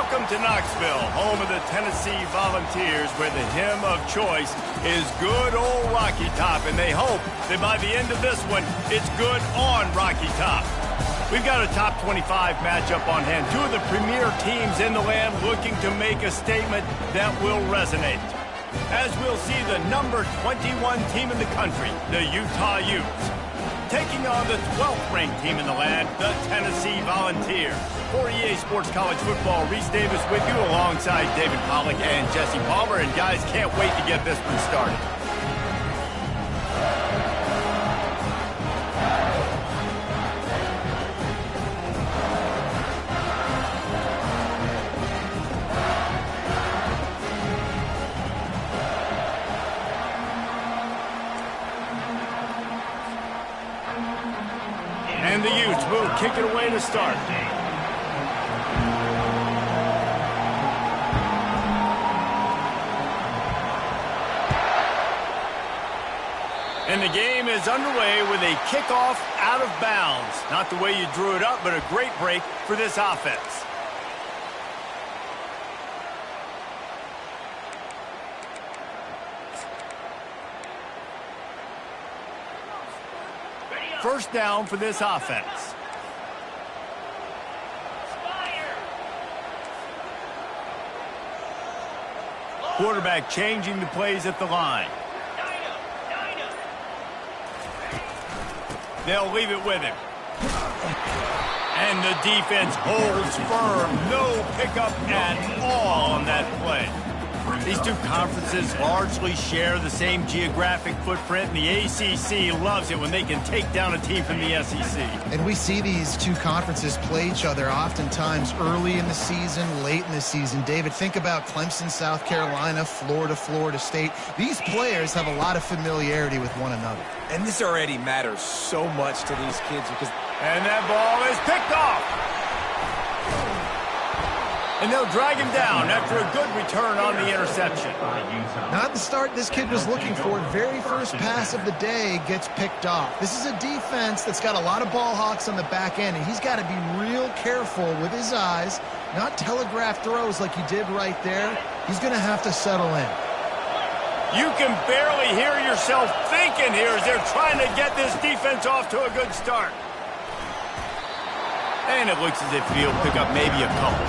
Welcome to Knoxville, home of the Tennessee Volunteers, where the hymn of choice is good old Rocky Top, and they hope that by the end of this one, it's good on Rocky Top. We've got a top 25 matchup on hand. Two of the premier teams in the land looking to make a statement that will resonate. As we'll see the number 21 team in the country, the Utah Utes, taking on the 12th ranked team in the land, the Tennessee Volunteers. For EA Sports College Football, Reese Davis with you alongside David Pollack and Jesse Palmer. And guys, can't wait to get this one started. And the Utes will kick it away to start. And the game is underway with a kickoff out of bounds. Not the way you drew it up, but a great break for this offense. First down for this offense. Quarterback changing the plays at the line. They'll leave it with him. And the defense holds firm. No pickup at all on that play. These two conferences largely share the same geographic footprint, and the ACC loves it when they can take down a team from the SEC. And we see these two conferences play each other oftentimes early in the season, late in the season. David, think about Clemson, South Carolina, Florida, Florida State. These players have a lot of familiarity with one another. And this already matters so much to these kids because... And that ball is picked off. And they'll drag him down after a good return on the interception. Not the start this kid was looking for. Very first pass of the day gets picked off. This is a defense that's got a lot of ball hawks on the back end, and he's got to be real careful with his eyes, not telegraph throws like he did right there. He's going to have to settle in. You can barely hear yourself thinking here as they're trying to get this defense off to a good start. And it looks as if he'll pick up maybe a couple.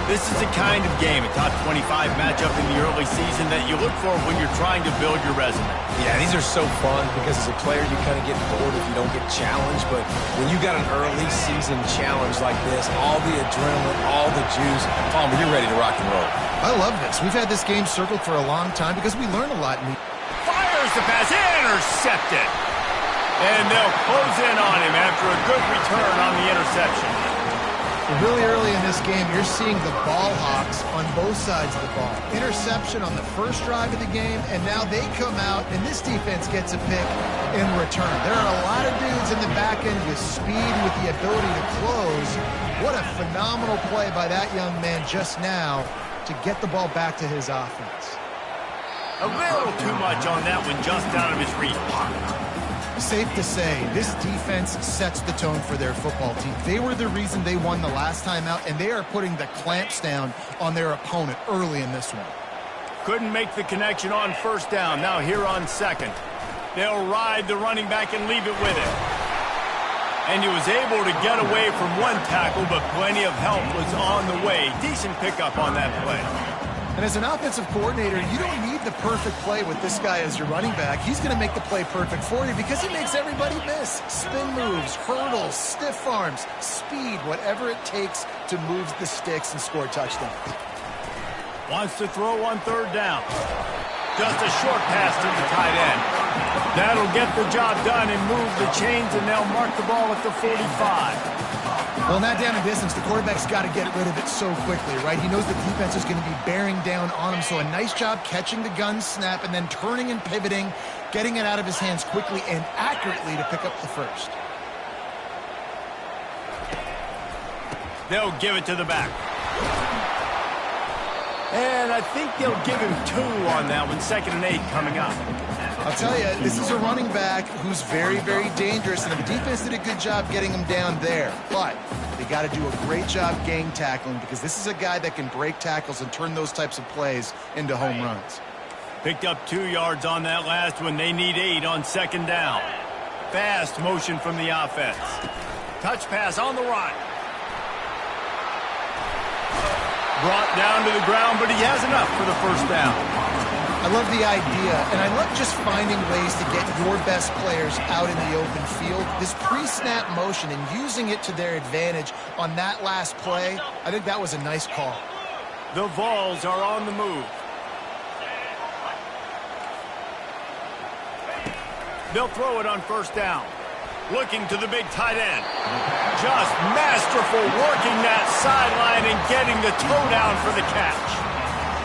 This is the kind of game, a top 25 matchup in the early season, that you look for when you're trying to build your resume. Yeah, these are so fun because as a player, you kind of get bored if you don't get challenged. But when you got an early season challenge like this, all the adrenaline, all the juice, Palmer, you're ready to rock and roll. I love this. We've had this game circled for a long time because we learn a lot. Fires the pass, intercepted. And they'll close in on him after a good return on the interception. Really early in this game, you're seeing the ball hawks on both sides of the ball. Interception on the first drive of the game, and now they come out, and this defense gets a pick in return. There are a lot of dudes in the back end with speed, with the ability to close. What a phenomenal play by that young man just now to get the ball back to his offense. A little too much on that one, just out of his reach. Safe to say, this defense sets the tone for their football team. They were the reason they won the last time out, and they are putting the clamps down on their opponent early in this one. Couldn't make the connection on first down. Now here on second. They'll ride the running back and leave it with him. And he was able to get away from one tackle, but plenty of help was on the way. Decent pickup on that play. And as an offensive coordinator, you don't need the perfect play with this guy as your running back. He's going to make the play perfect for you because he makes everybody miss. Spin moves, hurdles, stiff arms, speed, whatever it takes to move the sticks and score touchdowns. Wants to throw on third down. Just a short pass to the tight end. That'll get the job done and move the chains, and they'll mark the ball at the 45. Well, not down in distance, the quarterback's got to get rid of it so quickly, right? He knows the defense is going to be bearing down on him, so a nice job catching the gun snap and then turning and pivoting, getting it out of his hands quickly and accurately to pick up the first. They'll give it to the back. And I think they'll give him 2 on that one. 2nd and 8 coming up. I'll tell you, this is a running back who's very, very dangerous, and the defense did a good job getting him down there. But They got to do a great job gang tackling because this is a guy that can break tackles and turn those types of plays into home runs. Picked up 2 yards on that last one. They need 8 on second down. Fast motion from the offense. Touch pass on the run. Brought down to the ground, but he has enough for the first down. I love the idea, and I love just finding ways to get your best players out in the open field. This pre-snap motion and using it to their advantage on that last play, I think that was a nice call. The Vols are on the move. They'll throw it on first down. Looking to the big tight end. Just masterful working that sideline and getting the toe down for the catch.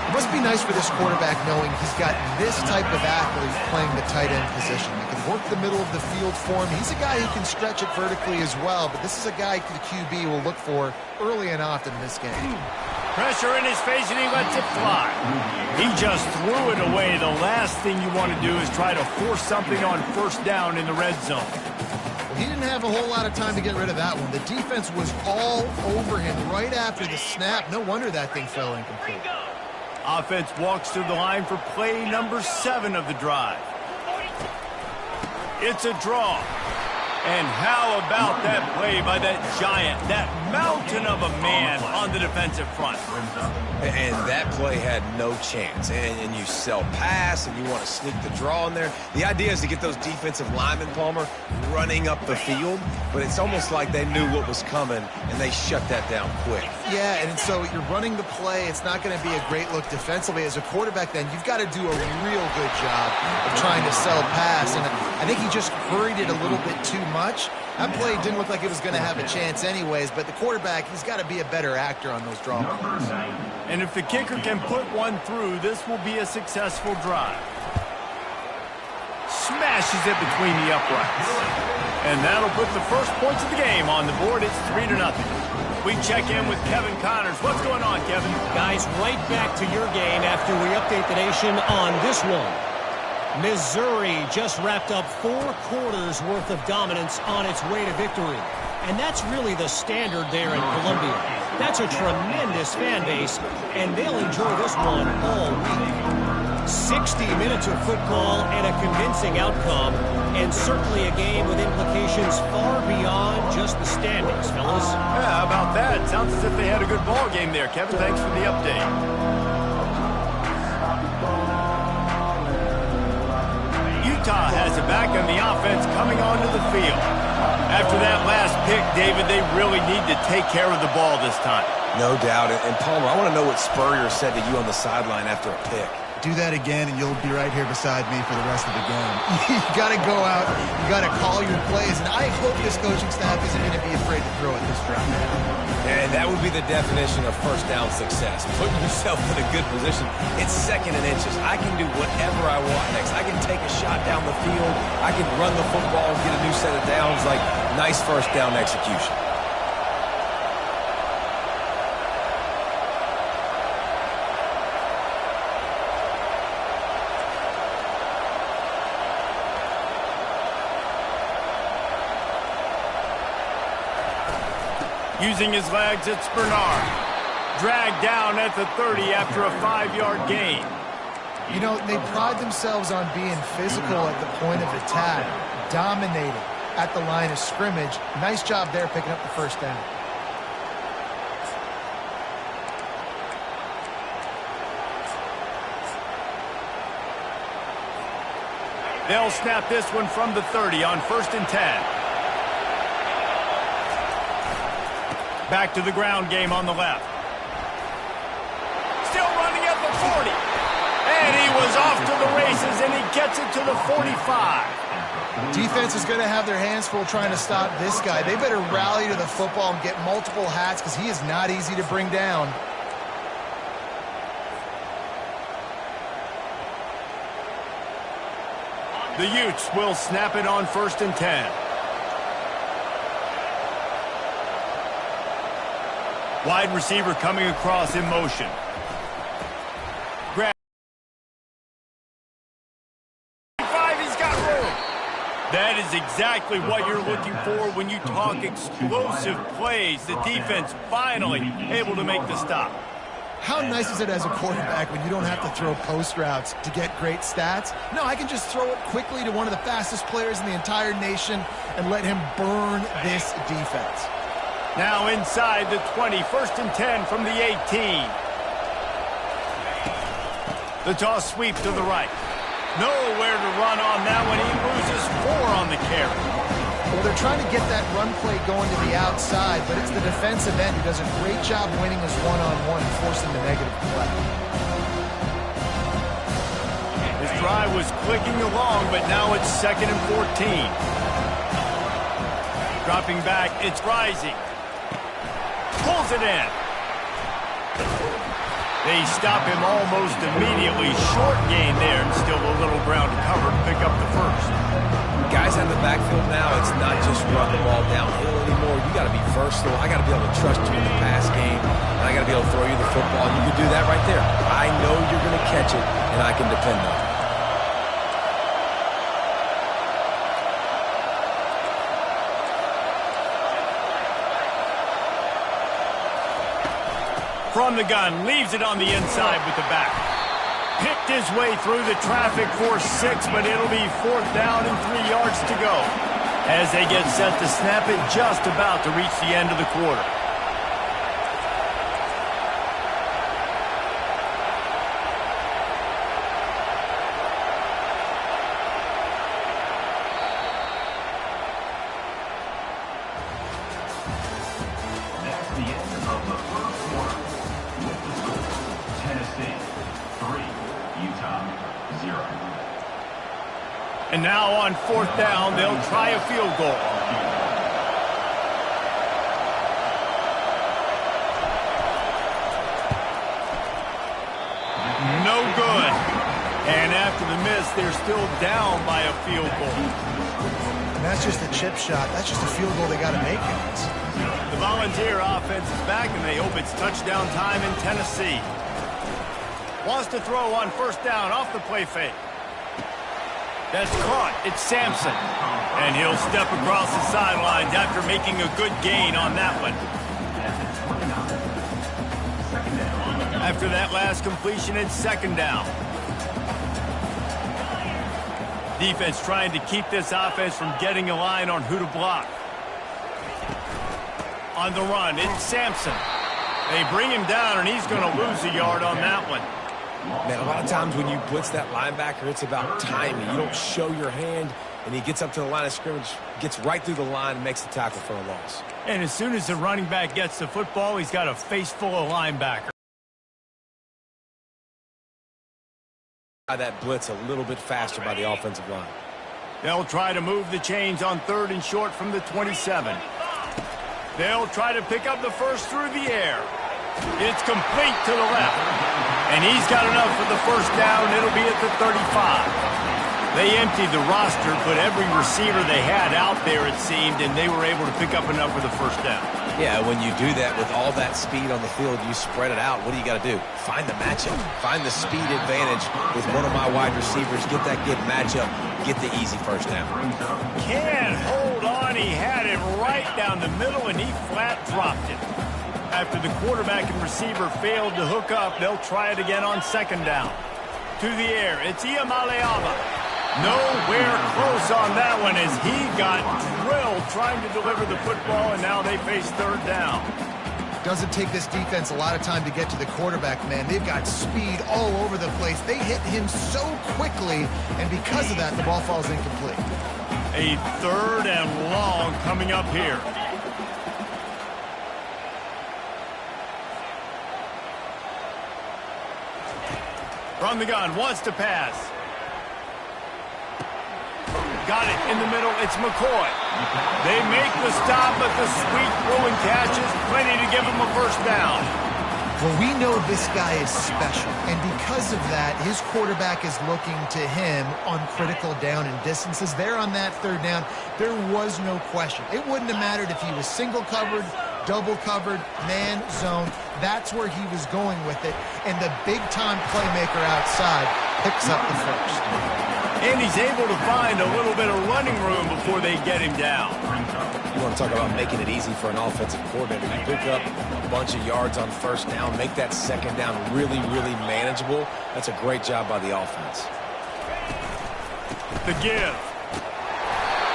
It must be nice for this quarterback knowing he's got this type of athlete playing the tight end position. He can work the middle of the field for him. He's a guy who can stretch it vertically as well, but this is a guy the QB will look for early and often in this game. Pressure in his face, and he lets it fly. He just threw it away. The last thing you want to do is try to force something on first down in the red zone. He didn't have a whole lot of time to get rid of that one. The defense was all over him right after the snap. No wonder that thing fell incomplete. Offense walks to the line for play number 7 of the drive. It's a draw. And how about that play by that giant, that mountain of a man on the defensive front? And that play had no chance. And you sell pass, and you want to sneak the draw in there. The idea is to get those defensive linemen, Palmer, running up the field. But it's almost like they knew what was coming, and they shut that down quick. Yeah, and so you're running the play. It's not going to be a great look defensively. As a quarterback, then, you've got to do a real good job of trying to sell pass. And I think he just hurried it a little bit too much. That play didn't look like it was going to have a chance anyways, but the quarterback, he's got to be a better actor on those draw plays. And if the kicker can put one through, this will be a successful drive. Smashes it between the uprights. And that'll put the first points of the game on the board. It's 3-0. We check in with Kevin Connors. What's going on, Kevin? Guys, right back to your game after we update the nation on this one. Missouri just wrapped up 4 quarters worth of dominance on its way to victory. And that's really the standard there in Columbia. That's a tremendous fan base, and they'll enjoy this one all week. 60 minutes of football and a convincing outcome, and certainly a game with implications far beyond just the standings, fellas. Yeah, how about that? Sounds as if they had a good ball game there. Kevin, thanks for the update. Utah has it back on the offense coming onto the field. After that last pick, David, they really need to take care of the ball this time. No doubt. And Palmer, I want to know what Spurrier said to you on the sideline after a pick. Do that again, and you'll be right here beside me for the rest of the game. You got to go out. You got to call your plays, and I hope this coaching staff isn't going to be afraid to throw it this drive. And that would be the definition of first down success. Putting yourself in a good position. It's 2nd and inches. I can do whatever I want next. I can take a shot down the field. I can run the football and get a new set of downs. Like, nice first down execution. Using his legs, it's Bernard. Dragged down at the 30 after a 5-yard gain. You know, they pride themselves on being physical at the point of attack, dominating at the line of scrimmage. Nice job there picking up the first down. They'll snap this one from the 30 on 1st and 10. Back to the ground game on the left. Still running at the 40. And he was off to the races, and he gets it to the 45. Defense is going to have their hands full trying to stop this guy. They better rally to the football and get multiple hats because he is not easy to bring down. The Utes will snap it on 1st and 10. Wide receiver coming across in motion. Grab. 5, he's got room. That is is exactly what you're looking for when you talk explosive plays. The defense finally able to make the stop. How nice is it as a quarterback when you don't have to throw post routes to get great stats? No, I can just throw it quickly to one of the fastest players in the entire nation and let him burn this defense. Now inside the 20, 1st and 10 from the 18. The toss sweep to the right. Nowhere to run on that one. He loses 4 on the carry. Well, they're trying to get that run play going to the outside, but it's the defensive end who does a great job winning his one-on-one and forcing the negative play. His drive was clicking along, but now it's 2nd and 14. Dropping back, it's Rising. Pulls it in. They stop him almost immediately. Short gain there, and still a little ground to cover to pick up the first. Guys out of the backfield now, it's not just run the ball downhill anymore. You got to be versatile. I got to be able to trust you in the pass game, and I got to be able to throw you the football. And you can do that right there. I know you're going to catch it, and I can depend on it. From the gun, leaves it on the inside with the back. Picked his way through the traffic for 6, but it'll be 4th down and 3 yards to go. As they get set to snap it, just about to reach the end of the quarter. And now on 4th down, they'll try a field goal. No good. And after the miss, they're still down by a field goal. And that's just a chip shot. That's just a field goal they got to make, guys. The Volunteer offense is back, and they hope it's touchdown time in Tennessee. Wants to throw on 1st down off the play fake. That's caught. It's Sampson. And he'll step across the sidelines after making a good gain on that one. After that last completion, it's 2nd down. Defense trying to keep this offense from getting a line on who to block. On the run, it's Sampson. They bring him down, and he's going to lose a yard on that one. Man, a lot of times when you blitz that linebacker, it's about timing. You don't show your hand, and he gets up to the line of scrimmage, gets right through the line, and makes the tackle for a loss. And as soon as the running back gets the football, he's got a face full of linebackers. That blitz a little bit faster by the offensive line. They'll try to move the chains on 3rd and short from the 27. They'll try to pick up the first through the air. It's complete to the left. And he's got enough for the 1st down. It'll be at the 35. They emptied the roster, put every receiver they had out there, it seemed, and they were able to pick up enough for the 1st down. Yeah, when you do that with all that speed on the field, you spread it out. What do you got to do? Find the matchup. Find the speed advantage with one of my wide receivers. Get that good matchup. Get the easy 1st down. Can't hold on. He had it right down the middle, and he flat dropped it. After the quarterback and receiver failed to hook up, they'll try it again on 2nd down. To the air, it's Iamaleava. Nowhere close on that one as he got drilled trying to deliver the football, and now they face 3rd down. Doesn't take this defense a lot of time to get to the quarterback, man. They've got speed all over the place. They hit him so quickly, and because of that, the ball falls incomplete. A 3rd and long coming up here. From the gun, wants to pass. Got it in the middle. It's McCoy. They make the stop, but the sweet throw and catches plenty to give him a 1st down. Well, we know this guy is special, and because of that, his quarterback is looking to him on critical down and distances. There on that 3rd down, there was no question. It wouldn't have mattered if he was single covered, double covered, man, zone. That's where he was going with it, and the big-time playmaker outside picks up the 1st. And he's able to find a little bit of running room before they get him down. You want to talk about making it easy for an offensive coordinator. You pick up a bunch of yards on first down, make that second down really, really manageable. That's a great job by the offense. The give.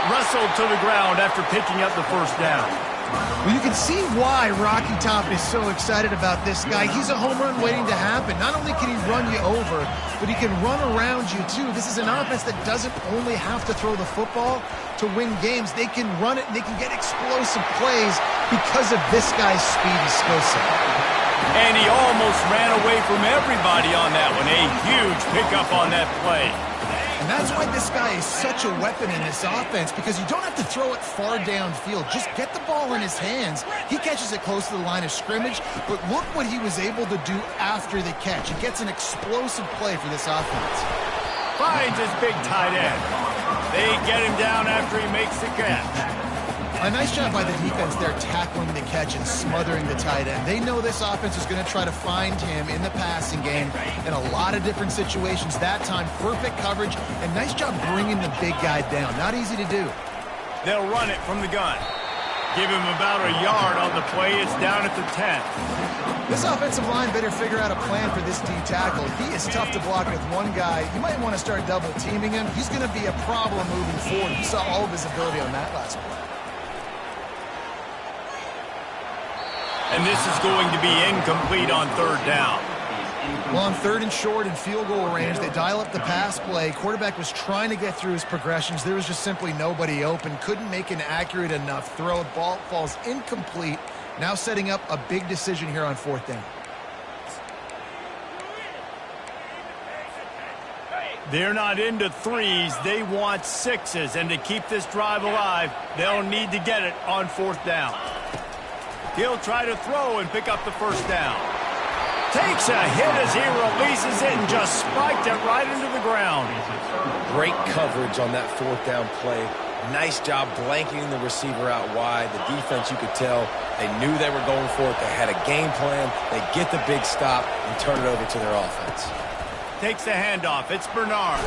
Wrestled to the ground after picking up the first down. Well, you can see why Rocky Top is so excited about this guy. He's a home run waiting to happen. Not only can he run you over, but he can run around you, too. This is an offense that doesn't only have to throw the football to win games. They can run it, and they can get explosive plays because of this guy's speed and skill set. And he almost ran away from everybody on that one. A huge pickup on that play. And that's why this guy is such a weapon in this offense, because you don't have to throw it far downfield. Just get the ball in his hands. He catches it close to the line of scrimmage, but look what he was able to do after the catch. He gets an explosive play for this offense. Finds his big tight end. They get him down after he makes the catch. A nice job by the defense there tackling the catch and smothering the tight end. They know this offense is going to try to find him in the passing game in a lot of different situations. That time, perfect coverage, and nice job bringing the big guy down. Not easy to do. They'll run it from the gun. Give him about a yard on the play. It's down at the 10. This offensive line better figure out a plan for this D tackle. He is tough to block with one guy. You might want to start double teaming him. He's going to be a problem moving forward. You saw all of his ability on that last play. And this is going to be incomplete on third down. Well, on third and short and field goal range, they dial up the pass play. Quarterback was trying to get through his progressions. There was just simply nobody open. Couldn't make an accurate enough throw. Ball falls incomplete. Now setting up a big decision here on fourth down. They're not into threes. They want sixes. And to keep this drive alive, they'll need to get it on fourth down. He'll try to throw and pick up the first down. Takes a hit as he releases it and just spiked it right into the ground. Great coverage on that fourth down play. Nice job blanketing the receiver out wide. The defense, you could tell, they knew they were going for it. They had a game plan. They get the big stop and turn it over to their offense. Takes the handoff. It's Bernard.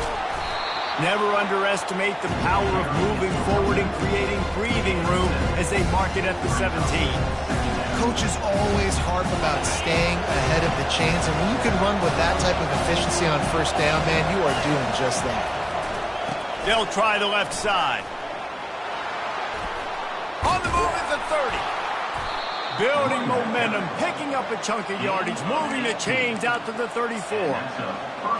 Never underestimate the power of moving forward and creating breathing room as they mark it at the 17. Coaches always harp about staying ahead of the chains, and when you can run with that type of efficiency on first down, man, you are doing just that. They'll try the left side. On the move at the 30. Building momentum, picking up a chunk of yardage, moving the chains out to the 34.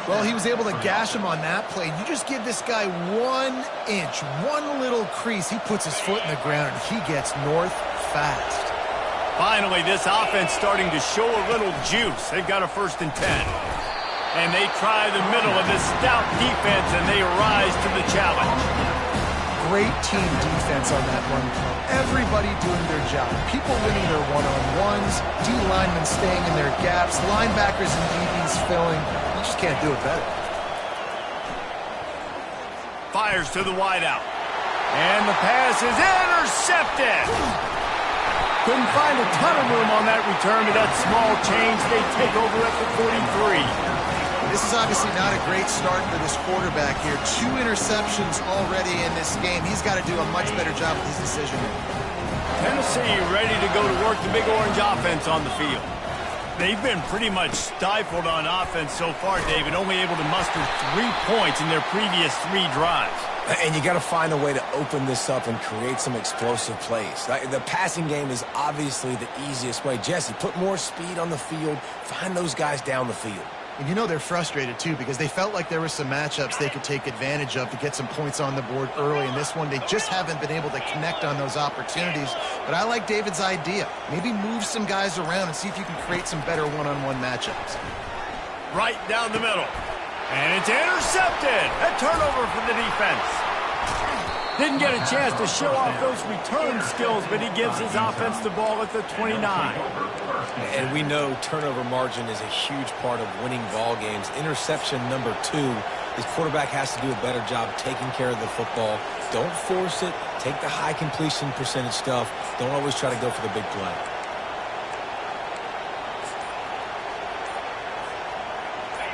Well, he was able to gash him on that play. You just give this guy 1 inch, one little crease. He puts his foot in the ground, and he gets north fast. Finally, this offense starting to show a little juice. They've got a 1st and 10. And they try the middle of this stout defense, and they rise to the challenge. Great team defense on that run play. Everybody doing their job. People winning their one-on-ones, D linemen staying in their gaps, linebackers and DBs filling. You just can't do it better. Fires to the wideout. And the pass is intercepted. Couldn't find a ton of room on that return, but that small change, they take over at the 43. This is obviously not a great start for this quarterback here. 2 interceptions already in this game. He's got to do a much better job with his decision. Tennessee ready to go to work the Big Orange offense on the field. They've been pretty much stifled on offense so far, David, only able to muster 3 points in their previous 3 drives. And you got to find a way to open this up and create some explosive plays. The passing game is obviously the easiest way. Jesse, put more speed on the field. Find those guys down the field. And you know they're frustrated, too, because they felt like there were some matchups they could take advantage of to get some points on the board early. In this one, they just haven't been able to connect on those opportunities. But I like David's idea. Maybe move some guys around and see if you can create some better one-on-one matchups. Right down the middle. And it's intercepted. A turnover for the defense. Didn't get a chance to show off those return skills, but he gives his offense the ball at the 29. And we know turnover margin is a huge part of winning ball games. Interception number 2. His quarterback has to do a better job taking care of the football. Don't force it. Take the high completion percentage stuff. Don't always try to go for the big play.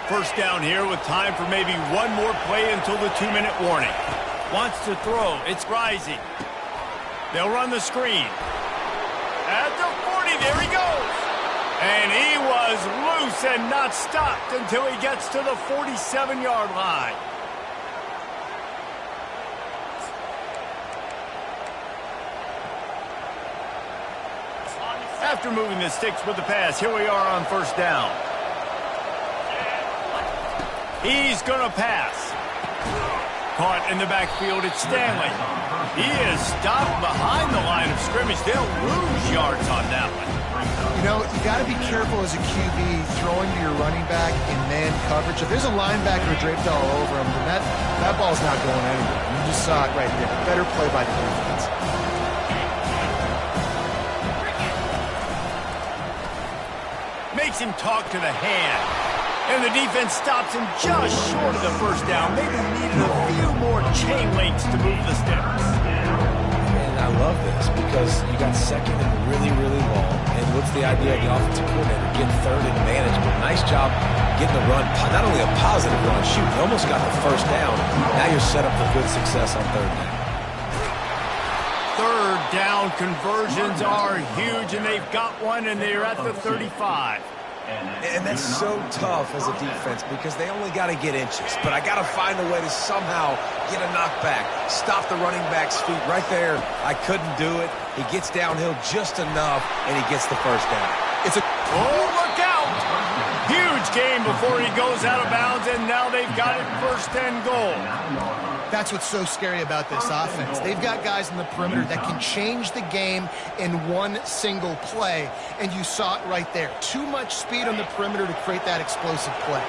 First down here with time for maybe one more play until the 2-minute warning. Wants to throw. It's rising. They'll run the screen. At the 40, there he goes. And he was loose and not stopped until he gets to the 47-yard line. After moving the sticks with the pass, here we are on first down. He's going to pass. Caught in the backfield, it's Stanley. He is stopped behind the line of scrimmage. They'll lose yards on that one. You know, you got to be careful as a QB throwing to your running back in man coverage. If there's a linebacker draped all over him, then that ball's not going anywhere. You just saw it right there. Better play by the defense. Makes him talk to the hand. And the defense stops him just short of the first down. Maybe needed a few more chain links to move the sticks. And I love this because you got second and really, really long. And what's the idea of the offensive coordinator? Get third and manageable. Nice job getting the run. Not only a positive run, shoot, you almost got the first down. Now you're set up for good success on third down. Third down conversions are huge, and they've got one, and they're at the 35. And that's so tough as a defense because they only got to get inches. But I got to find a way to somehow get a knockback, stop the running back's feet right there. I couldn't do it. He gets downhill just enough, and he gets the first down. Oh, look out! Huge game before he goes out of bounds, and now they've got it first and goal. That's what's so scary about this offense. They've got guys in the perimeter that can change the game in one single play, and you saw it right there. Too much speed on the perimeter to create that explosive play.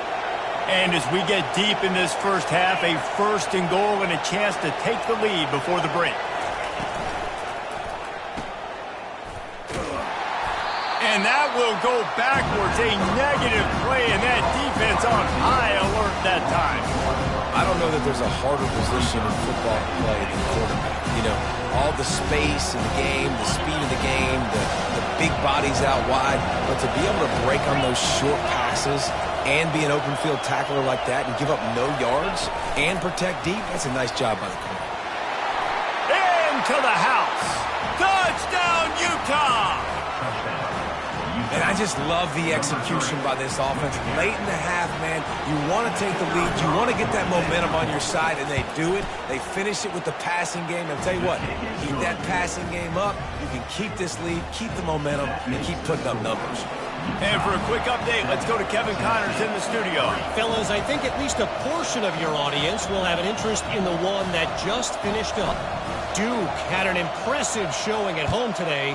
And as we get deep in this first half, a first and goal and a chance to take the lead before the break. And that will go backwards. A negative play, and that defense on high alert that time. I don't know that there's a harder position in football to play than quarterback. You know, all the space in the game, the speed of the game, the big bodies out wide. But to be able to break on those short passes and be an open field tackler like that and give up no yards and protect deep, that's a nice job by the corner. Into the house. Touchdown, Utah! And I just love the execution by this offense. Late in the half, man, you want to take the lead. You want to get that momentum on your side, and they do it. They finish it with the passing game. I'll tell you what, keep that passing game up. You can keep this lead, keep the momentum, and keep putting up numbers. And for a quick update, let's go to Kevin Connors in the studio. Fellas, I think at least a portion of your audience will have an interest in the one that just finished up. Duke had an impressive showing at home today.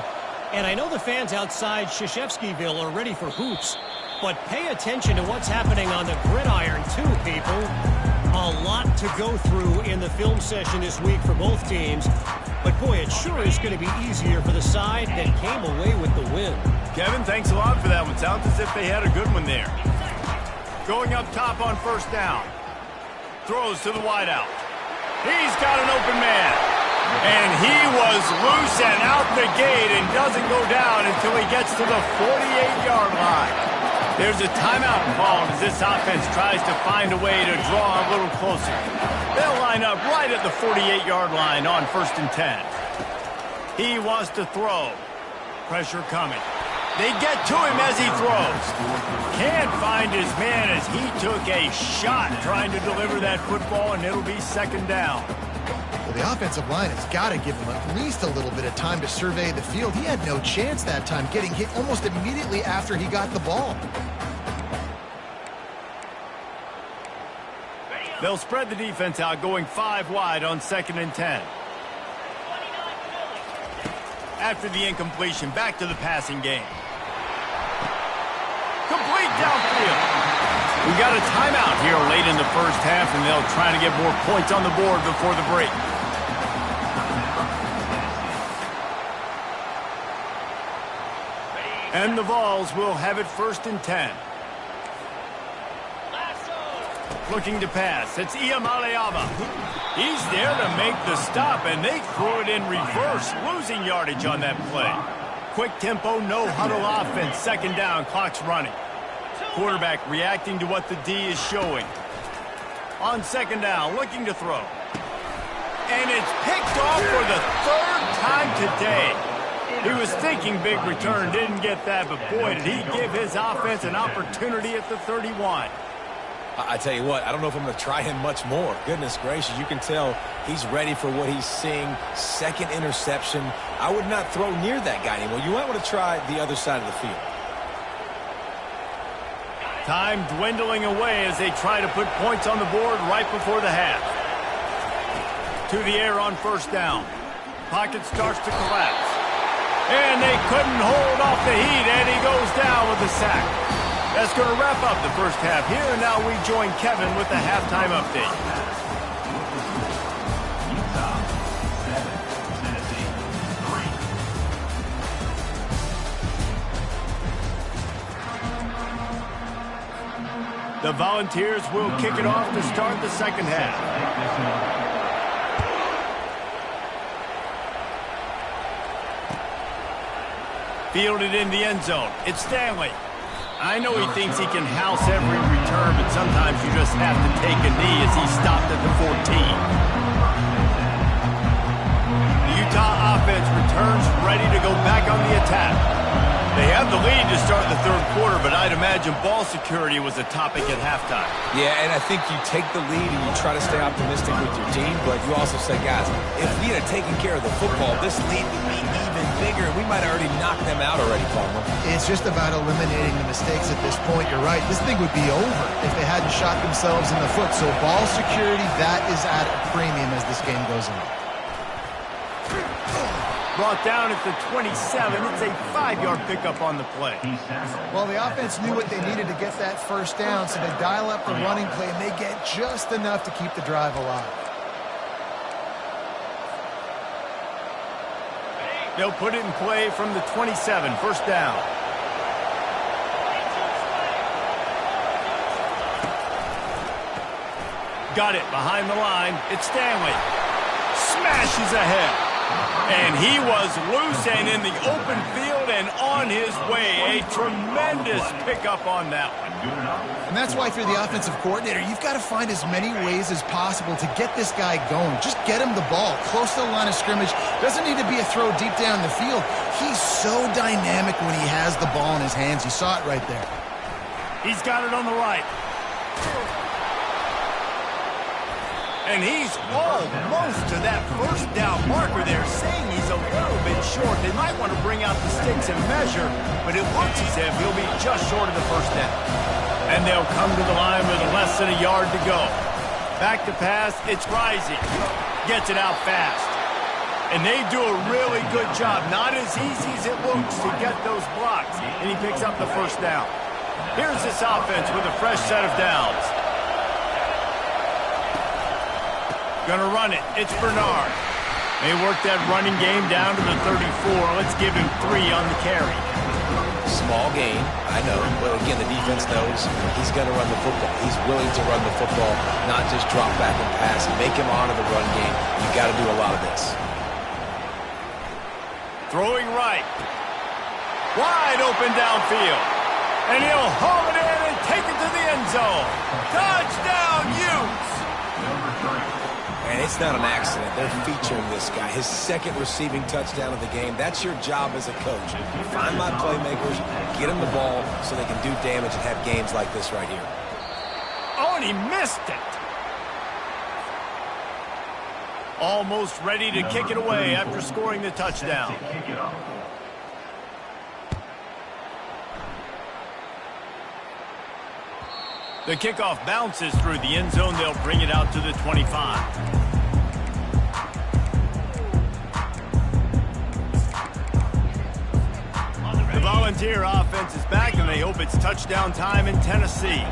And I know the fans outside Krzyzewskiville are ready for hoops, but pay attention to what's happening on the gridiron too, people. A lot to go through in the film session this week for both teams, but boy, it sure is going to be easier for the side that came away with the win. Kevin, thanks a lot for that one. Sounds as if they had a good one there. Going up top on first down. Throws to the wideout. He's got an open man. And he was loose and out the gate and doesn't go down until he gets to the 48-yard line. There's a timeout called as this offense tries to find a way to draw a little closer. They'll line up right at the 48-yard line on 1st and 10. He wants to throw. Pressure coming. They get to him as he throws. Can't find his man as he took a shot trying to deliver that football, and it'll be second down. Well, the offensive line has got to give him at least a little bit of time to survey the field. He had no chance that time, getting hit almost immediately after he got the ball. They'll spread the defense out, going 5 wide on 2nd and 10. After the incompletion, back to the passing game. Complete downfield. We got a timeout here late in the first half, and they'll try to get more points on the board before the break. And the Vols will have it 1st and 10. Looking to pass. It's Iamaleava. He's there to make the stop, and they threw it in reverse, losing yardage on that play. Quick tempo, no huddle offense. 2nd down, clock's running. Quarterback reacting to what the D is showing. On second down, looking to throw. And it's picked off for the third time today. He was thinking big return, didn't get that, but boy, did he give his offense an opportunity at the 31. I tell you what, I don't know if I'm going to try him much more. Goodness gracious, you can tell he's ready for what he's seeing. Second interception. I would not throw near that guy anymore. You might want to try the other side of the field. Time dwindling away as they try to put points on the board right before the half. To the air on first down. Pocket starts to collapse. And they couldn't hold off the heat, and he goes down with a sack. That's going to wrap up the first half here, and now we join Kevin with the halftime update. The Volunteers will kick it off to start the second half. Fielded in the end zone. It's Stanley. I know he thinks he can house every return, but sometimes you just have to take a knee as he stopped at the 14. The Utah offense returns ready to go back on the attack. They have the lead to start the third quarter, but I'd imagine ball security was a topic at halftime. Yeah, and I think you take the lead and you try to stay optimistic with your team, but you also say, guys, if we had taken care of the football, this lead would be even bigger. We might have already knocked them out already, Palmer. It's just about eliminating the mistakes at this point. You're right. This thing would be over if they hadn't shot themselves in the foot. So ball security, that is at a premium as this game goes on. Brought down at the 27. It's a 5-yard pickup on the play. Well, the offense knew what they needed to get that first down, so they dial up the running play, and they get just enough to keep the drive alive. They'll put it in play from the 27, first down. Got it behind the line. It's Stanley. Smashes ahead. And he was loose and in the open field and on his way. A tremendous pickup on that one. And that's why if you're the offensive coordinator, you've got to find as many ways as possible to get this guy going. Just get him the ball close to the line of scrimmage. Doesn't need to be a throw deep down the field. He's so dynamic when he has the ball in his hands. You saw it right there. He's got it on the right. And he's almost to that first down marker there, saying he's a little bit short. They might want to bring out the sticks and measure, but it looks as if he'll be just short of the first down. And they'll come to the line with less than a yard to go. Back to pass, it's Rising. Gets it out fast. And they do a really good job. Not as easy as it looks to get those blocks. And he picks up the first down. Here's this offense with a fresh set of downs. Gonna run it. It's Bernard. They work that running game down to the 34. Let's give him 3 on the carry. Small gain, I know, but again, the defense knows he's going to run the football. He's willing to run the football, not just drop back and pass and make him honor the run game. You got to do a lot of this. Throwing right. Wide open downfield. And he'll haul it in and take it to the end zone. Touchdown, Utes! And it's not an accident. They're featuring this guy. His second receiving touchdown of the game. That's your job as a coach. Find my playmakers, get them the ball so they can do damage and have games like this right here. Oh, and he missed it. Almost ready to kick it away after scoring the touchdown. The kickoff bounces through the end zone. They'll bring it out to the 25. The Volunteer offense is back, and they hope it's touchdown time in Tennessee.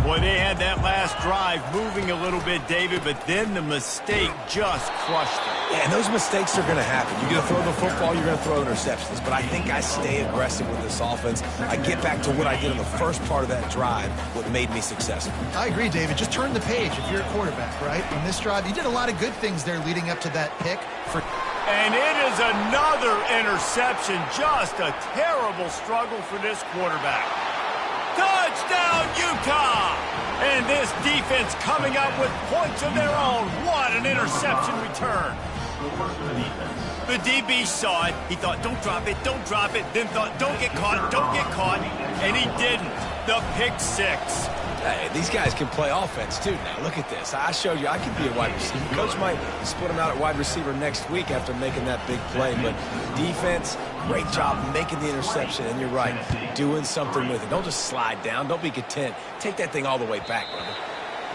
Boy, they had that last drive moving a little bit, David, but then the mistake just crushed them. Yeah, and those mistakes are going to happen. You're going to throw the football, you're going to throw interceptions. But I think I stay aggressive with this offense. I get back to what I did in the first part of that drive, what made me successful. I agree, David. Just turn the page if you're a quarterback, right? On this drive, you did a lot of good things there leading up to that pick. And it is another interception. Just a terrible struggle for this quarterback. Touchdown, Utah! And this defense coming up with points of their own. What an interception return. The DB saw it. He thought, don't drop it, don't drop it. Then thought, don't get caught, don't get caught. And he didn't. The pick six. Hey, these guys can play offense, too. Now, look at this. I showed you I can be a wide receiver. Coach might split him out at wide receiver next week after making that big play. But defense, great job making the interception. And you're right, doing something with it. Don't just slide down. Don't be content. Take that thing all the way back, brother.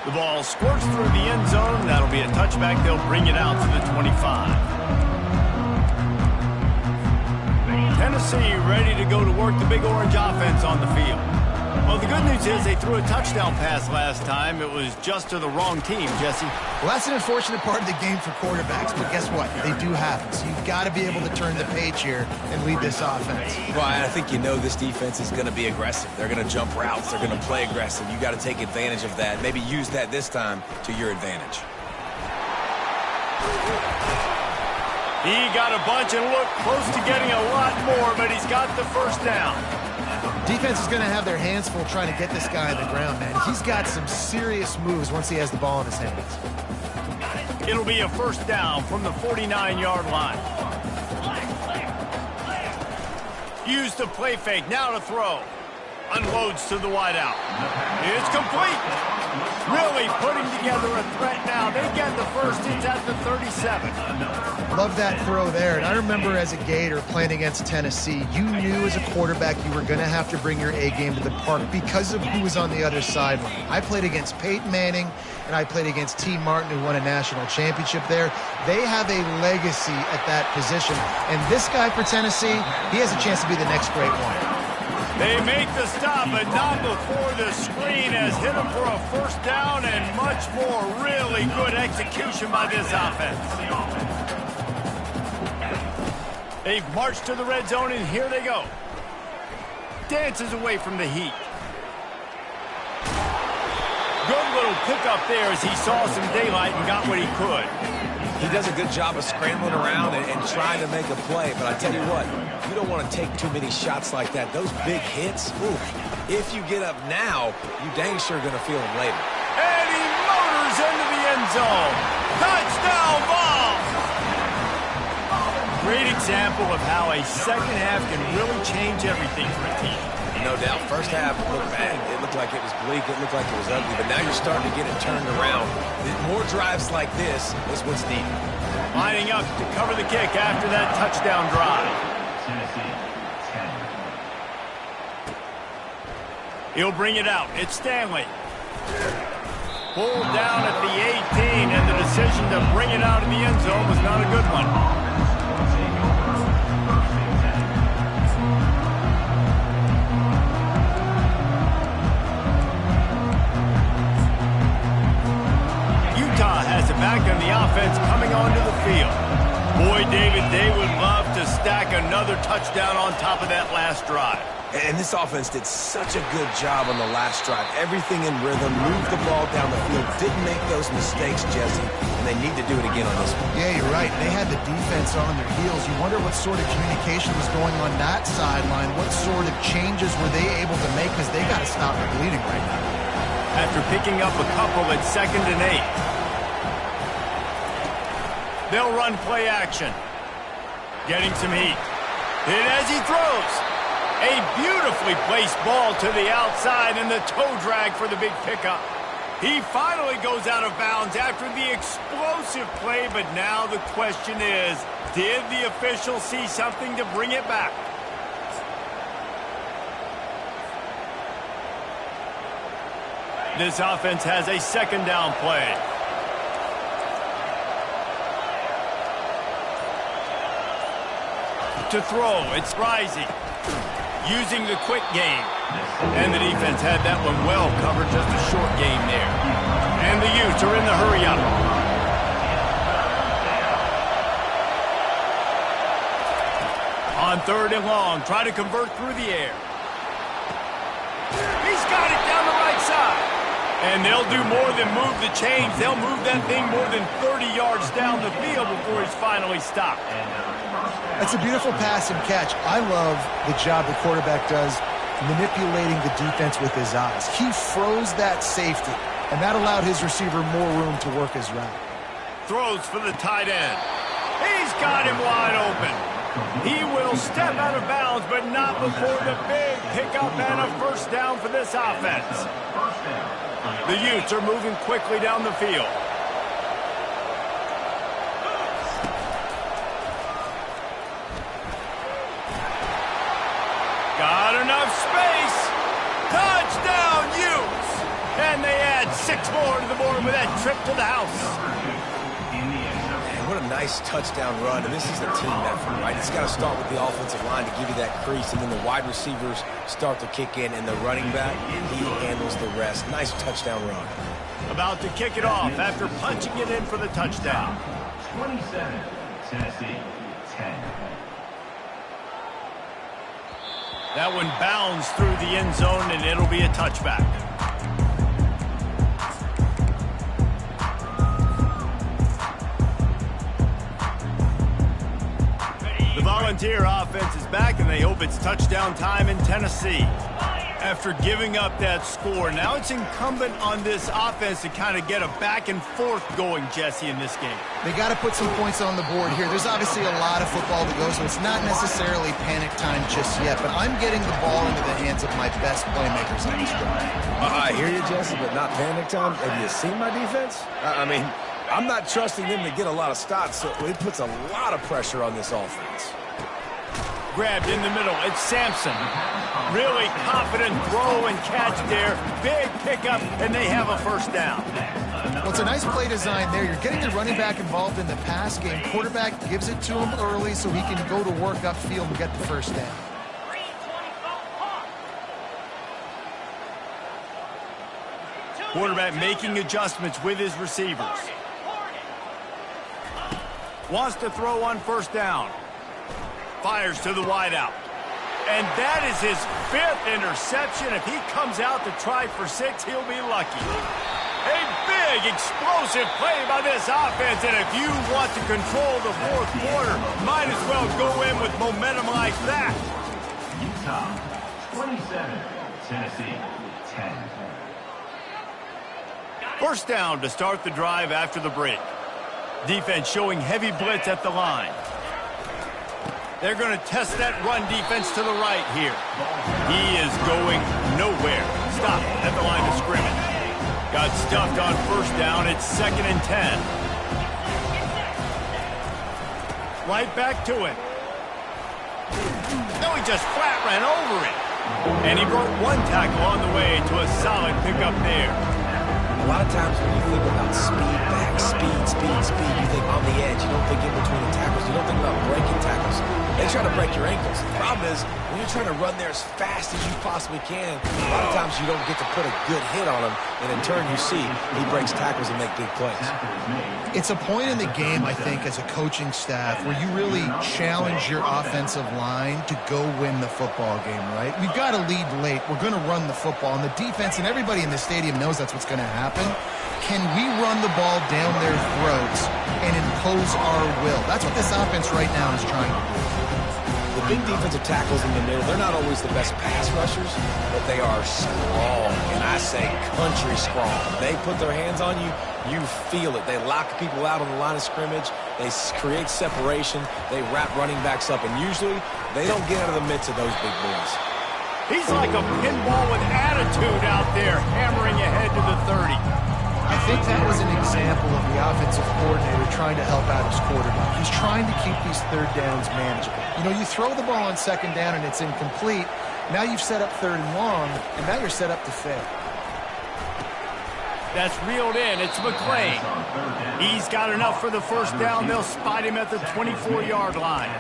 The ball squirts through the end zone. That'll be a touchback. They'll bring it out to the 25. Tennessee ready to go to work the Big Orange offense on the field. Well, the good news is they threw a touchdown pass last time. It was just to the wrong team, Jesse. Well, that's an unfortunate part of the game for quarterbacks, but guess what? They do happen. So you've got to be able to turn the page here and lead this offense. Well, I think you know this defense is going to be aggressive. They're going to jump routes. They're going to play aggressive. You got to take advantage of that. Maybe use that this time to your advantage. He got a bunch and looked close to getting a lot more, but he's got the first down. Defense is going to have their hands full trying to get this guy on the ground, man. He's got some serious moves once he has the ball in his hands. It'll be a first down from the 49-yard line. Use the play fake, now to throw. Unloads to the wideout. It's complete. Really putting together a threat now. They get the first. It's at the 37. Love that throw there. And I remember as a Gator playing against Tennessee, you knew as a quarterback you were going to have to bring your A game to the park because of who was on the other sideline. I played against Peyton Manning, and I played against T. Martin, who won a national championship there. They have a legacy at that position. And this guy for Tennessee, he has a chance to be the next great one. They make the stop, but not before the screen has hit them for a first down and much more. Really good execution by this offense. They've marched to the red zone, and here they go. Dances away from the heat. Good little pickup there as he saw some daylight and got what he could. He does a good job of scrambling around and trying to make a play. But I tell you what, you don't want to take too many shots like that. Those big hits, ooh, if you get up now, you dang sure going to feel them later. And he motors into the end zone. Touchdown ball! Great example of how a second half can really change everything for a team. No doubt. First half looked bad. It looked like it was bleak. It looked like it was ugly. But now you're starting to get it turned around. More drives like this is what's needed. Lining up to cover the kick after that touchdown drive. He'll bring it out. It's Stanley. Pulled down at the 18, and the decision to bring it out in the end zone was not a good one. Back on the offense coming onto the field. Boy, David, they would love to stack another touchdown on top of that last drive. And this offense did such a good job on the last drive. Everything in rhythm, moved the ball down the field, didn't make those mistakes, Jesse, and they need to do it again on this one. Yeah, you're right. They had the defense on their heels. You wonder what sort of communication was going on that sideline. What sort of changes were they able to make because they got to stop the bleeding right now. After picking up a couple at 2nd and 8. They'll run play action. Getting some heat. And as he throws, a beautifully placed ball to the outside and the toe drag for the big pickup. He finally goes out of bounds after the explosive play, but now the question is, did the official see something to bring it back? This offense has a second down play. To throw, it's Rising, using the quick game. And the defense had that one well covered, just a short game there. And the Utes are in the hurry-up. On 3rd and long, try to convert through the air. He's got it down the right side. And they'll do more than move the chains. They'll move that thing more than 30 yards down the field before he's finally stopped. That's a beautiful pass and catch. I love the job the quarterback does manipulating the defense with his eyes. He froze that safety, and that allowed his receiver more room to work his route. Throws for the tight end. He's got him wide open. He will step out of bounds, but not before the big pickup and a first down for this offense. The Utes are moving quickly down the field. Got enough space. Touchdown, Utes! And they add 6 more to the board with that trip to the house. What a nice touchdown run, and this is a team effort, right? It's got to start with the offensive line to give you that crease, and then the wide receivers start to kick in, and the running back, he handles the rest. Nice touchdown run. About to kick it off after punching it in for the touchdown. 27, Tennessee, 10. That one bounds through the end zone, and it'll be a touchback. The Volunteer offense is back, and they hope it's touchdown time in Tennessee. After giving up that score, now it's incumbent on this offense to kind of get a back and forth going, Jesse, in this game. They got to put some points on the board here. There's obviously a lot of football to go, so it's not necessarily panic time just yet, but I'm getting the ball into the hands of my best playmakers on this drive. I hear you, Jesse, but not panic time. Have you seen my defense? I mean, I'm not trusting them to get a lot of stops, so it puts a lot of pressure on this offense. Grabbed in the middle. It's Sampson. Really confident throw and catch there. Big pickup, and they have a first down. Well, it's a nice play design there. You're getting the running back involved in the pass game. Quarterback gives it to him early so he can go to work upfield and get the first down. Quarterback making adjustments with his receivers. Wants to throw on first down. Fires to the wideout. And that is his 5th interception. If he comes out to try for 6, he'll be lucky. A big, explosive play by this offense. And if you want to control the 4th quarter, might as well go in with momentum like that. Utah, 27, Tennessee, 10. First down to start the drive after the break. Defense showing heavy blitz at the line. They're going to test that run defense to the right here. He is going nowhere. Stop at the line of scrimmage. Got stuffed on first down. It's 2nd and 10. Right back to it. No, he just flat ran over it. And he broke 1 tackle on the way to a solid pickup there. A lot of times when you think about speed back, speed, you think on the edge. You don't think in between the tackles. You don't think about breaking tackles. They try to break your ankles. The problem is, when you're trying to run there as fast as you possibly can, a lot of times you don't get to put a good hit on him, and in turn you see he breaks tackles and make big plays. It's a point in the game, I think, as a coaching staff, where you really challenge your offensive line to go win the football game, right? We've got to lead late. We're going to run the football, and the defense and everybody in the stadium knows that's what's going to happen. Can we run the ball down their throats and impose our will? That's what this offense right now is trying to do. The big defensive tackles in the middle, they're not always the best pass rushers, but they are strong, and I say country strong. They put their hands on you, you feel it. They lock people out on the line of scrimmage. They create separation. They wrap running backs up, and usually they don't get out of the midst of those big boys. He's like a pinball with attitude out there, hammering ahead to the 30. I think that was an example of the offensive coordinator trying to help out his quarterback. He's trying to keep these 3rd downs manageable. You know, you throw the ball on 2nd down and it's incomplete. Now you've set up 3rd and long, and now you're set up to fail. That's reeled in. It's McClain. He's got enough for the first down. They'll spot him at the 24-yard line.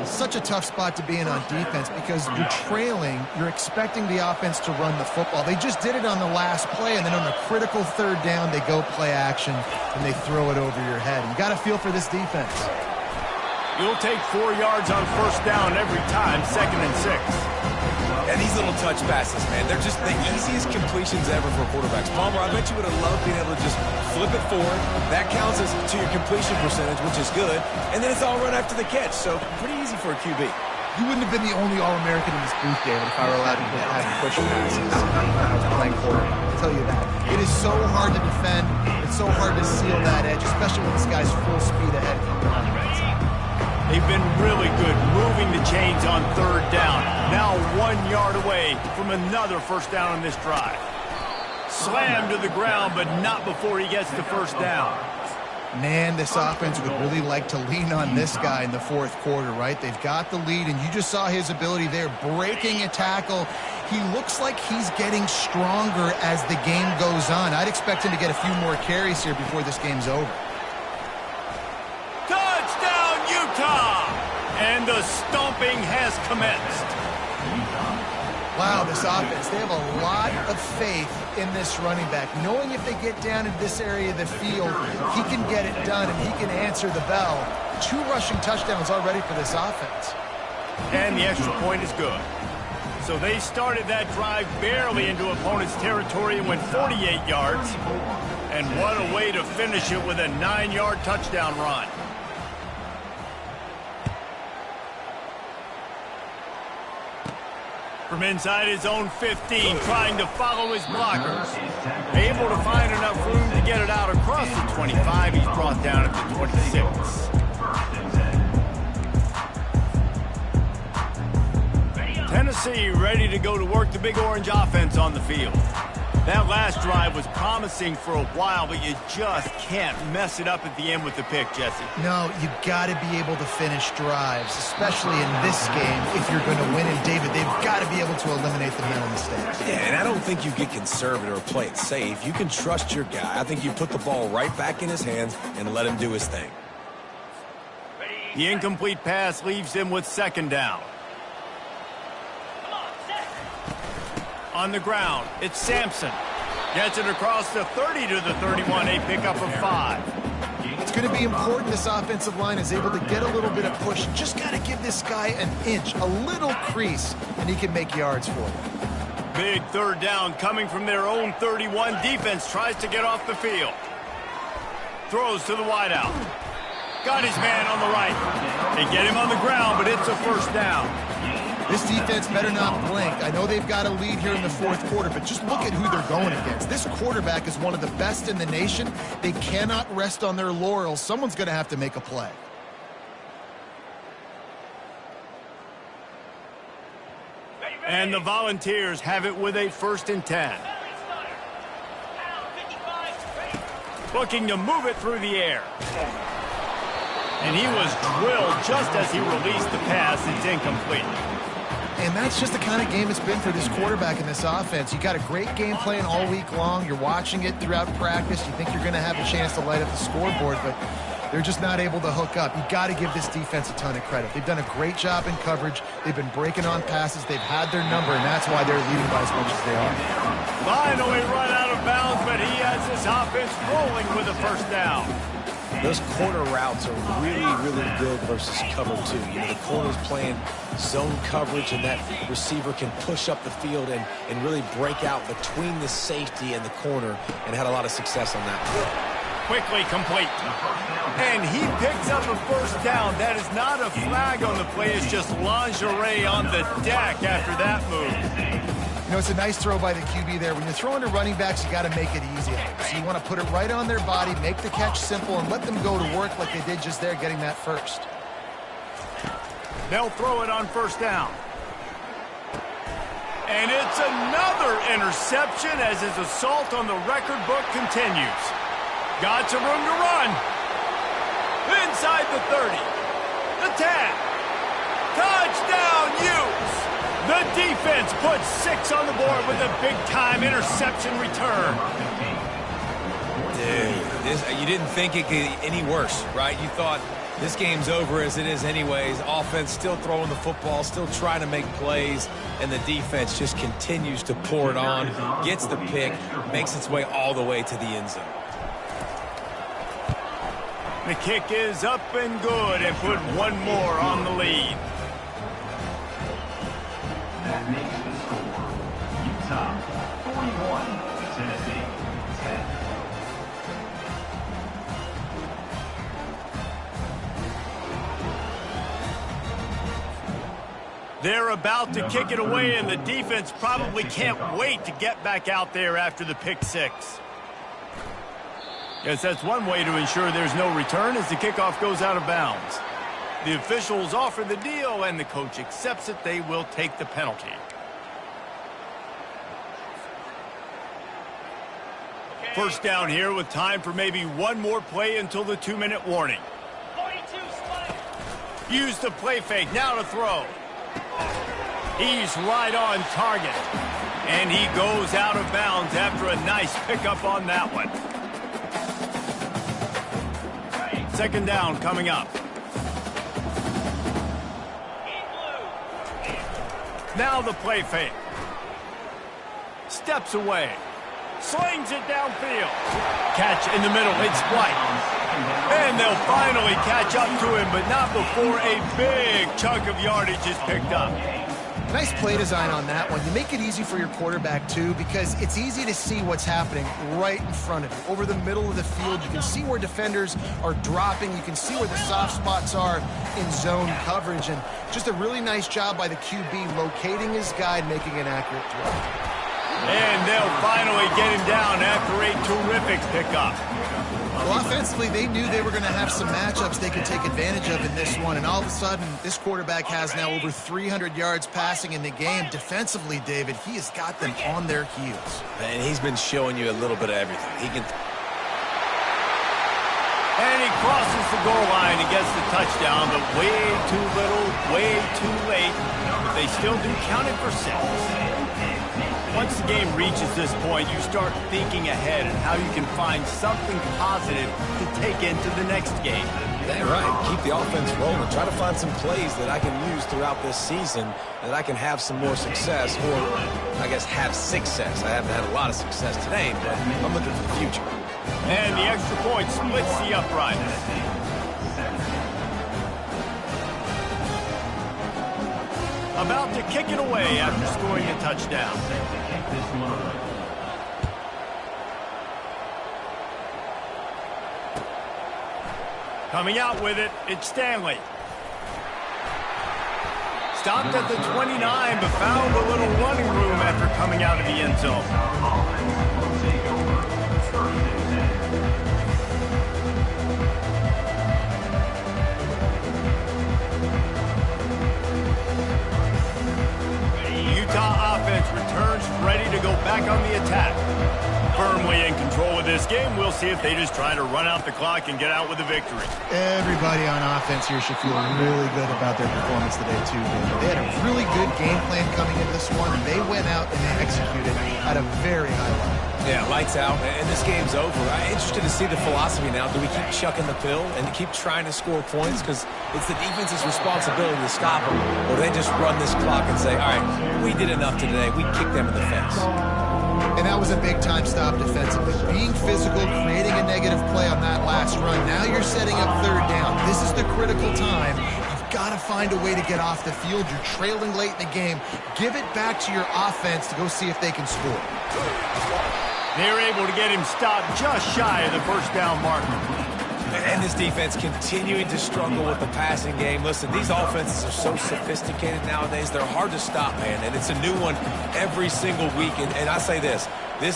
Such a tough spot to be in on defense because you're trailing. You're expecting the offense to run the football. They just did it on the last play, and then on a critical 3rd down, they go play action, and they throw it over your head. You got to feel for this defense. You'll take 4 yards on first down every time, 2nd and 6. And these little touch passes, man, they're just the easiest completions ever for quarterbacks. Palmer, I bet you would have loved being able to just flip it forward. That counts as to your completion percentage, which is good. And then it's all run after the catch, so pretty easy for a QB. You wouldn't have been the only All-American in this booth, David, if I were allowed to have push passes when I was playing quarterback. I'll tell you that. It is so hard to defend. It's so hard to seal that edge, especially when this guy's full speed ahead coming on the right side. They've been really good moving the chains on third down. Now 1 yard away from another first down on this drive. Slammed to the ground, but not before he gets the first down. Man, this offense would really like to lean on this guy in the fourth quarter, right? They've got the lead, and you just saw his ability there, breaking a tackle. He looks like he's getting stronger as the game goes on. I'd expect him to get a few more carries here before this game's over. Touchdown, Utah! And the stomping has commenced. Wow, this offense, they have a lot of faith in this running back, knowing if they get down into this area of the field, he can get it done and he can answer the bell. 2 rushing touchdowns already for this offense. And the extra point is good. So they started that drive barely into opponent's territory and went 48 yards. And what a way to finish it with a 9-yard touchdown run. From inside his own 15, trying to follow his blockers. Able to find enough room to get it out across the 25. He's brought down at the 26. Tennessee ready to go to work the Big Orange offense on the field. That last drive was promising for a while, but you just can't mess it up at the end with the pick, Jesse. No, you got to be able to finish drives, especially in this game if you're going to win. And David, they've got to be able to eliminate the mental mistakes. Yeah, and I don't think you get conservative or play it safe. You can trust your guy. I think you put the ball right back in his hands and let him do his thing. The incomplete pass leaves him with second down. On the ground, it's Sampson. Gets it across the 30 to the 31, a pickup of 5. It's going to be important this offensive line is able to get a little bit of push. Just got to give this guy an inch, a little crease, and he can make yards for you. Big third down coming from their own 31. Defense tries to get off the field. Throws to the wideout. Got his man on the right. They get him on the ground, but it's a first down. This defense better not blink. I know they've got a lead here in the fourth quarter, but just look at who they're going against. This quarterback is one of the best in the nation. They cannot rest on their laurels. Someone's going to have to make a play. And the Volunteers have it with a 1st and 10. Looking to move it through the air. And he was drilled just as he released the pass. It's incomplete. And that's just the kind of game it's been for this quarterback in this offense. You got a great game plan all week long. You're watching it throughout practice. You think you're going to have a chance to light up the scoreboard, but they're just not able to hook up. You got to give this defense a ton of credit. They've done a great job in coverage. They've been breaking on passes. They've had their number, and that's why they're leading by as much as they are. Finally run out of bounds, but he has this offense rolling with a first down. Those corner routes are really, really good versus cover 2. You know, the corner's playing zone coverage, and that receiver can push up the field and really break out between the safety and the corner, and had a lot of success on that. Quickly complete. And he picks up a first down. That is not a flag on the play. It's just lingerie on the deck after that move. You know, it's a nice throw by the QB there. When you're throwing to running backs, you got to make it easy. So you want to put it right on their body, make the catch simple, and let them go to work like they did just there, getting that first. They'll throw it on first down. And it's another interception as his assault on the record book continues. Got some room to run. Inside the 30. The 10. Touchdown, Utes. The defense puts 6 on the board with a big-time interception return. Dude, you didn't think it could get any worse, right? You thought this game's over as it is anyways. Offense still throwing the football, still trying to make plays, and the defense just continues to pour it on, gets the pick, makes its way all the way to the end zone. The kick is up and good and put one more on the lead. That makes the score Utah 41, Tennessee 10. They're about to kick it away, and the defense probably can't wait to get back out there after the pick six. Yes, that's one way to ensure there's no return as the kickoff goes out of bounds. The officials offer the deal, and the coach accepts it. They will take the penalty. First down here with time for maybe one more play until the 2-minute warning. Use the play fake, now to throw. He's right on target. And he goes out of bounds after a nice pickup on that one. Second down coming up. Now the play fake. Steps away. Slings it downfield. Catch in the middle. It's White. And they'll finally catch up to him, but not before a big chunk of yardage is picked up. Nice play design on that one. You make it easy for your quarterback, too, because it's easy to see what's happening right in front of you. Over the middle of the field, you can see where defenders are dropping. You can see where the soft spots are in zone coverage. And just a really nice job by the QB locating his guy and making an accurate throw. And they'll finally get him down after a terrific pickup. Well, offensively, they knew they were going to have some matchups they could take advantage of in this one, and all of a sudden, this quarterback has now over 300 yards passing in the game. Defensively, David, he has got them on their heels. And he's been showing you a little bit of everything. He can... And he crosses the goal line and gets the touchdown, but way too little, way too late. But they still do count it for 6. Once the game reaches this point, you start thinking ahead and how you can find something positive to take into the next game. Yeah, right. Keep the offense rolling. Try to find some plays that I can use throughout this season that I can have some more success, or I guess have success. I haven't had a lot of success today, but I'm looking for the future. And the extra point splits the upright. About to kick it away after scoring a touchdown. Coming out with it, it's Stanley. Stopped at the 29, but found a little running room after coming out of the end zone. Utah offense returns ready to go back on the attack. Firmly in control of this game. We'll see if they just try to run out the clock and get out with a victory. Everybody on offense here should feel really good about their performance today, too, David. They had a really good game plan coming into this one, and they went out and they executed at a very high level. Yeah, lights out, and this game's over. I'm interested to see the philosophy now. Do we keep chucking the pill and keep trying to score points? Because it's the defense's responsibility to stop them. Or they just run this clock and say, all right, we did enough today. We kicked them in the face. And that was a big-time stop defensively. Being physical, creating a negative play on that last run. Now you're setting up third down. This is the critical time. You've got to find a way to get off the field. You're trailing late in the game. Give it back to your offense to go see if they can score. They're able to get him stopped just shy of the first down marker. And this defense continuing to struggle with the passing game. Listen, these offenses are so sophisticated nowadays. They're hard to stop, man. And it's a new one every single week. And I say this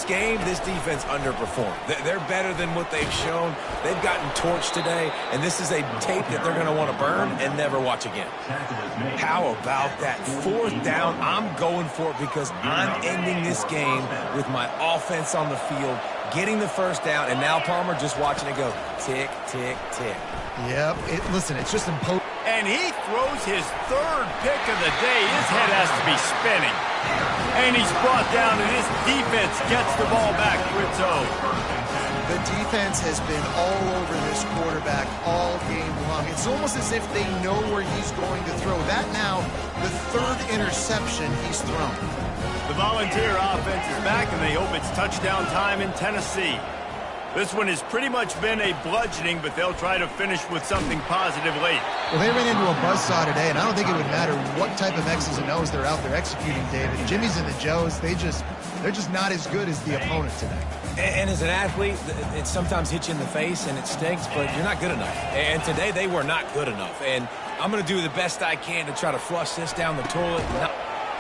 game, this defense underperformed. They're better than what they've shown. They've gotten torched today. And this is a tape that they're going to want to burn and never watch again. How about that? Fourth down, I'm going for it because I'm ending this game with my offense on the field, getting the first down, and now Palmer just watching it go tick, tick, tick. Yep. Listen, it's just imposing. And he throws his third pick of the day. His head has to be spinning. And he's brought down, and his defense gets the ball back for its own. The defense has been all over this quarterback all game long. It's almost as if they know where he's going to throw. That now, the third interception he's thrown. The Volunteer offense is back, and they hope it's touchdown time in Tennessee. This one has pretty much been a bludgeoning, but they'll try to finish with something positive late. Well, they ran into a buzzsaw today, and I don't think it would matter what type of X's and O's they're out there executing, David. Jimmy's and the Joes, they're just not as good as the opponent today. And as an athlete, it sometimes hits you in the face and it stinks, but you're not good enough. And today they were not good enough. And I'm going to do the best I can to try to flush this down the toilet.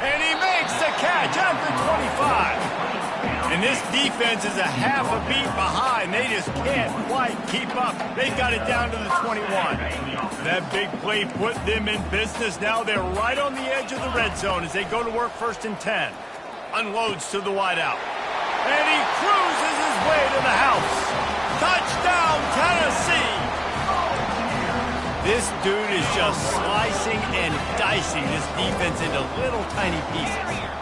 And he makes the catch after 25. And this defense is a half a beat behind. They just can't quite keep up. They got it down to the 21. That big play put them in business. Now they're right on the edge of the red zone as they go to work 1st and 10. Unloads to the wideout. And he cruises his way to the house. Touchdown, Tennessee! This dude is just slicing and dicing this defense into little tiny pieces.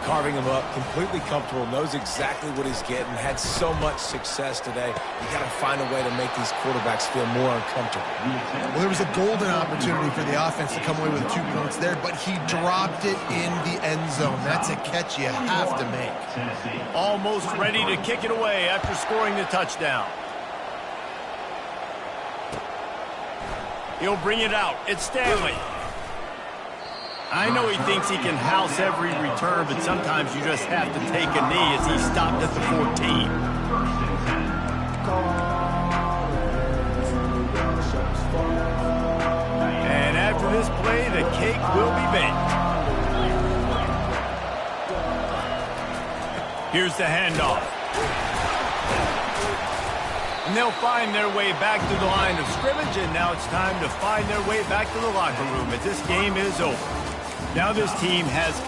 Carving him up, completely comfortable, knows exactly what he's getting, had so much success today. You got to find a way to make these quarterbacks feel more uncomfortable. Well, there was a golden opportunity for the offense to come away with 2 points there, but he dropped it in the end zone. That's a catch you have to make. Almost ready to kick it away after scoring the touchdown. He'll bring it out. It's Stanley. I know he thinks he can house every return, but sometimes you just have to take a knee as he stopped at the 14. And after this play, the cake will be baked. Here's the handoff. And they'll find their way back to the line of scrimmage, and now it's time to find their way back to the locker room as this game is over. Now this team has